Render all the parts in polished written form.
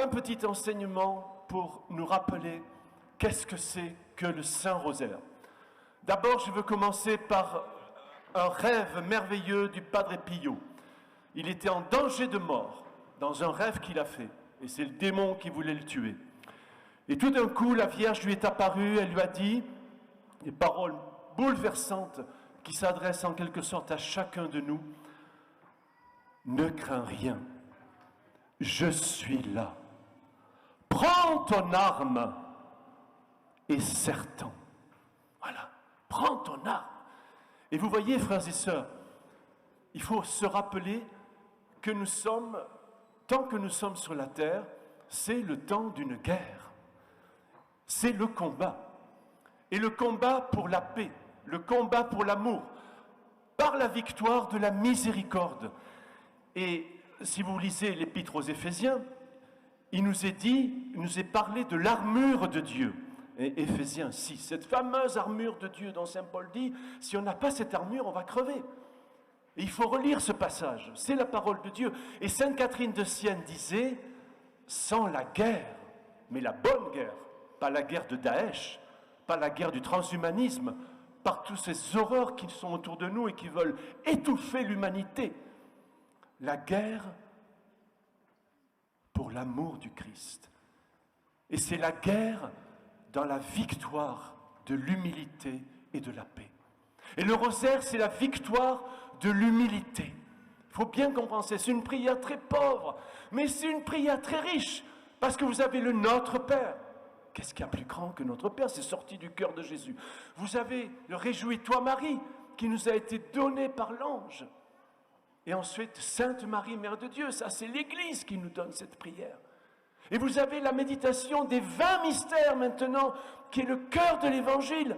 un petit enseignement pour nous rappeler qu'est-ce que c'est que le Saint-Rosaire. D'abord, je veux commencer par un rêve merveilleux du Padre Pio. Il était en danger de mort dans un rêve qu'il a fait, et c'est le démon qui voulait le tuer. Et tout d'un coup, la Vierge lui est apparue, elle lui a dit des paroles bouleversantes qui s'adressent en quelque sorte à chacun de nous. Ne crains rien, je suis là. Prends ton arme et serre-t'en. Voilà, prends ton arme. Et vous voyez, frères et sœurs, il faut se rappeler que nous sommes, tant que nous sommes sur la terre, c'est le temps d'une guerre. C'est le combat. Et le combat pour la paix, le combat pour l'amour, par la victoire de la miséricorde. Et si vous lisez l'Épître aux Éphésiens, il nous est parlé de l'armure de Dieu. Et Éphésiens 6, cette fameuse armure de Dieu dont Saint Paul dit, si on n'a pas cette armure, on va crever. Et il faut relire ce passage, c'est la parole de Dieu. Et Sainte Catherine de Sienne disait, sans la guerre, mais la bonne guerre, pas la guerre de Daesh, pas la guerre du transhumanisme, par toutes ces horreurs qui sont autour de nous et qui veulent étouffer l'humanité. La guerre pour l'amour du Christ. Et c'est la guerre dans la victoire de l'humilité et de la paix. Et le rosaire, c'est la victoire de l'humilité. Il faut bien comprendre, c'est une prière très pauvre, mais c'est une prière très riche, parce que vous avez le Notre Père. Qu'est-ce qu'il y a plus grand que notre Père? C'est sorti du cœur de Jésus. Vous avez le Réjouis-toi Marie, qui nous a été donné par l'ange. Et ensuite, Sainte Marie, Mère de Dieu, ça c'est l'Église qui nous donne cette prière. Et vous avez la méditation des 20 mystères maintenant, qui est le cœur de l'Évangile.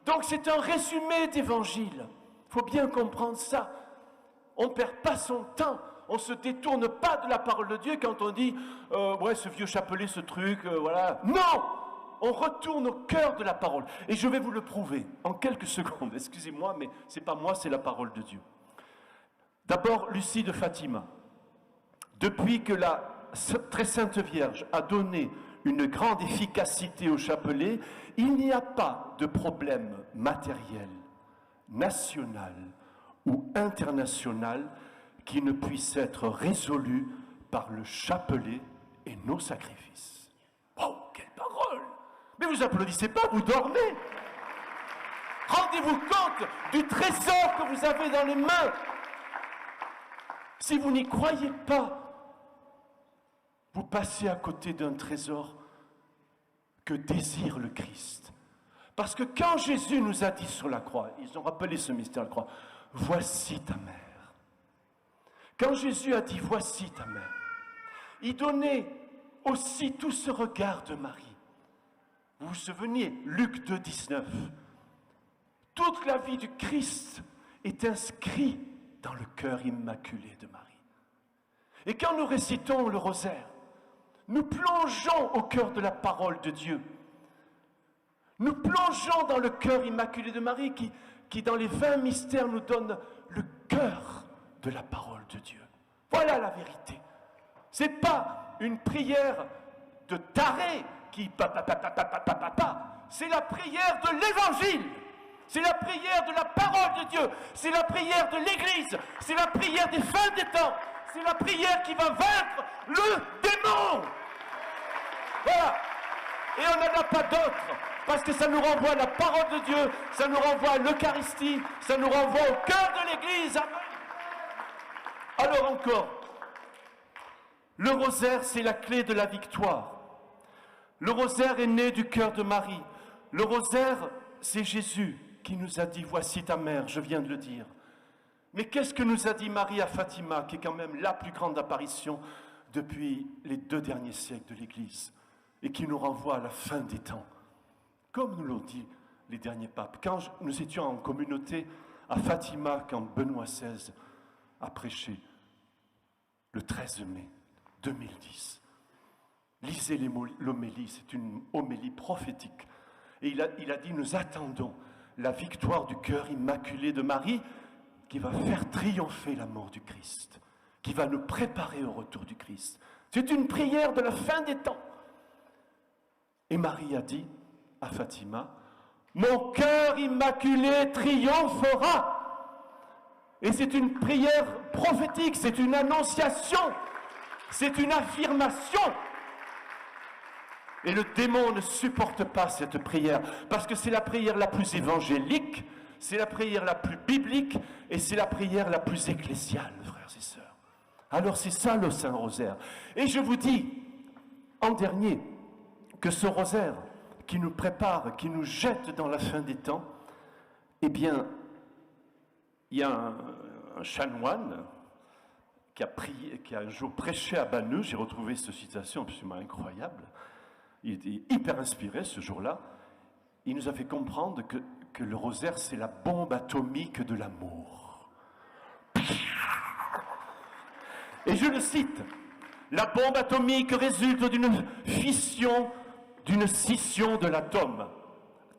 Donc c'est un résumé d'Évangile. Il faut bien comprendre ça. On ne perd pas son temps. On ne se détourne pas de la parole de Dieu quand on dit ouais, ce vieux chapelet, ce truc, voilà. Non! On retourne au cœur de la parole. Et je vais vous le prouver en quelques secondes. Excusez-moi, mais ce n'est pas moi, c'est la parole de Dieu. D'abord, Lucie de Fatima. Depuis que la très sainte Vierge a donné une grande efficacité au chapelet, il n'y a pas de problème matériel, national ou international qui ne puisse être résolu par le chapelet et nos sacrifices. Oh, quelle parole! Mais vous applaudissez pas, vous dormez! Rendez-vous compte du trésor que vous avez dans les mains! Si vous n'y croyez pas, vous passez à côté d'un trésor que désire le Christ. Parce que quand Jésus nous a dit sur la croix, ils ont rappelé ce mystère de la croix, voici ta mère. Quand Jésus a dit voici ta mère, il donnait aussi tout ce regard de Marie. Vous vous souvenez, Luc 2, 19. Toute la vie du Christ est inscrite dans le cœur immaculé de Marie. Et quand nous récitons le rosaire, nous plongeons au cœur de la parole de Dieu. Nous plongeons dans le cœur immaculé de Marie qui dans les 20 mystères nous donne le cœur de la parole de Dieu. Voilà la vérité. Ce n'est pas une prière de taré qui c'est la prière de l'Évangile. C'est la prière de la parole de Dieu. C'est la prière de l'Église. C'est la prière des fins des temps. C'est la prière qui va vaincre le démon. Voilà. Et on n'en a pas d'autre. Parce que ça nous renvoie à la parole de Dieu. Ça nous renvoie à l'Eucharistie. Ça nous renvoie au cœur de l'Église. Amen. Alors encore, le rosaire, c'est la clé de la victoire. Le rosaire est né du cœur de Marie. Le rosaire, c'est Jésus qui nous a dit, voici ta mère, je viens de le dire. Mais qu'est-ce que nous a dit Marie à Fatima, qui est quand même la plus grande apparition depuis les 2 derniers siècles de l'Église, et qui nous renvoie à la fin des temps, comme nous l'ont dit les derniers papes. Quand nous étions en communauté à Fatima, quand Benoît XVI a prêché, le 13 mai 2010, lisez l'homélie, c'est une homélie prophétique. Et il a dit, nous attendons la victoire du cœur immaculé de Marie qui va faire triompher la mort du Christ, qui va nous préparer au retour du Christ. C'est une prière de la fin des temps. Et Marie a dit à Fatima, « Mon cœur immaculé triomphera ». Et c'est une prière prophétique, c'est une annonciation, c'est une affirmation. Et le démon ne supporte pas cette prière, parce que c'est la prière la plus évangélique, c'est la prière la plus biblique, et c'est la prière la plus ecclésiale, frères et sœurs. Alors c'est ça le Saint-Rosaire. Et je vous dis, en dernier, que ce rosaire qui nous prépare, qui nous jette dans la fin des temps, eh bien, il y a un chanoine qui a un jour prêché à Banneux. J'ai retrouvé cette citation absolument incroyable. Il était hyper inspiré ce jour-là. Il nous a fait comprendre que le rosaire, c'est la bombe atomique de l'amour. Et je le cite, « La bombe atomique résulte d'une fission, d'une scission de l'atome.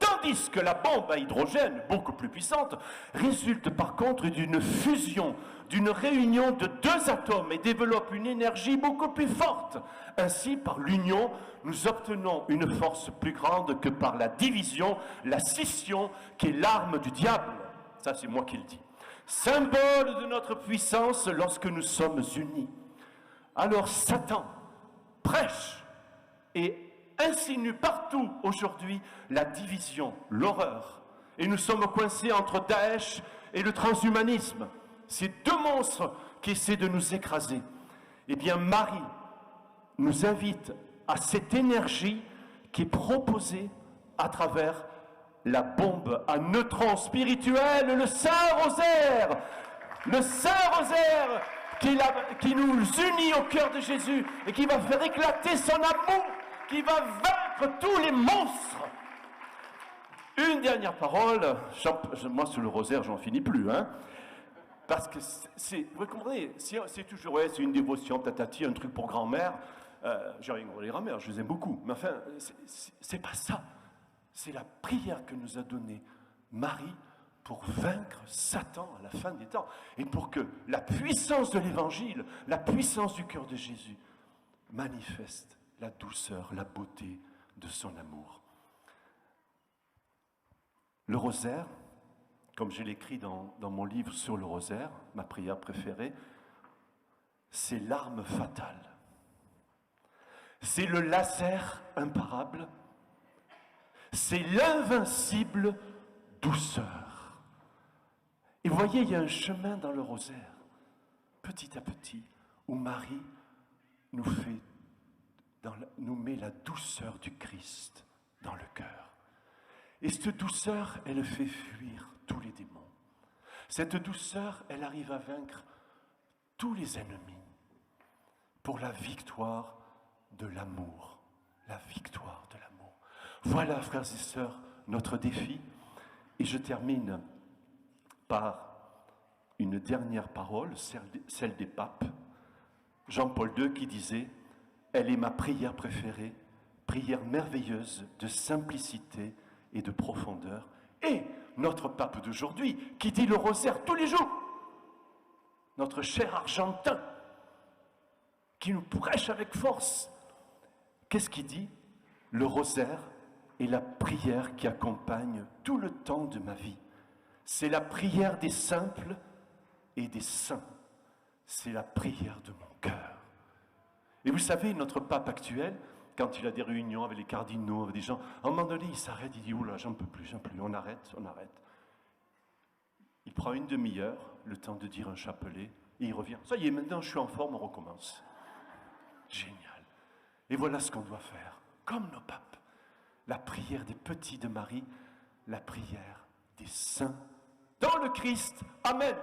Tandis que la bombe à hydrogène, beaucoup plus puissante, résulte par contre d'une fusion, d'une réunion de deux atomes et développe une énergie beaucoup plus forte. Ainsi, par l'union, nous obtenons une force plus grande que par la division, la scission, qui est l'arme du diable. » Ça, c'est moi qui le dis. Symbole de notre puissance lorsque nous sommes unis. Alors Satan prêche et insinue partout aujourd'hui la division, l'horreur. Et nous sommes coincés entre Daesh et le transhumanisme. Ces deux monstres qui essaient de nous écraser. Eh bien, Marie nous invite à cette énergie qui est proposée à travers la bombe à neutrons spirituels, le Saint-Rosaire. Le Saint-Rosaire qui nous unit au cœur de Jésus et qui va faire éclater son amour, qui va vaincre tous les monstres. Une dernière parole, moi sur le rosaire j'en finis plus, hein, parce que vous comprenez, c'est toujours, ouais, c'est une dévotion, tatati, un truc pour grand-mère, j'ai rien contre les grand-mères, je les aime beaucoup, mais enfin, c'est pas ça, c'est la prière que nous a donnée Marie pour vaincre Satan à la fin des temps, et pour que la puissance de l'Évangile, la puissance du cœur de Jésus manifeste la douceur, la beauté de son amour. Le rosaire, comme je l'écris dans mon livre sur le rosaire, ma prière préférée, c'est l'arme fatale. C'est le laser imparable. C'est l'invincible douceur. Et vous voyez, il y a un chemin dans le rosaire, petit à petit, où Marie nous met la douceur du Christ dans le cœur. Et cette douceur, elle fait fuir tous les démons. Cette douceur, elle arrive à vaincre tous les ennemis pour la victoire de l'amour. La victoire de l'amour. Voilà, frères et sœurs, notre défi. Et je termine par une dernière parole, celle des papes. Jean-Paul II qui disait « Elle est ma prière préférée, prière merveilleuse de simplicité et de profondeur. » Et notre pape d'aujourd'hui qui dit le rosaire tous les jours, notre cher Argentin, qui nous prêche avec force. Qu'est-ce qu'il dit? Le rosaire est la prière qui accompagne tout le temps de ma vie. C'est la prière des simples et des saints. C'est la prière de mon cœur. Et vous savez, notre pape actuel, quand il a des réunions avec les cardinaux, avec des gens, à un moment donné, il s'arrête, il dit « Oula, j'en peux plus, on arrête, on arrête. » Il prend une demi-heure, le temps de dire un chapelet, et il revient. Ça y est, maintenant je suis en forme, on recommence. Génial. Et voilà ce qu'on doit faire, comme nos papes. La prière des petits de Marie, la prière des saints dans le Christ. Amen.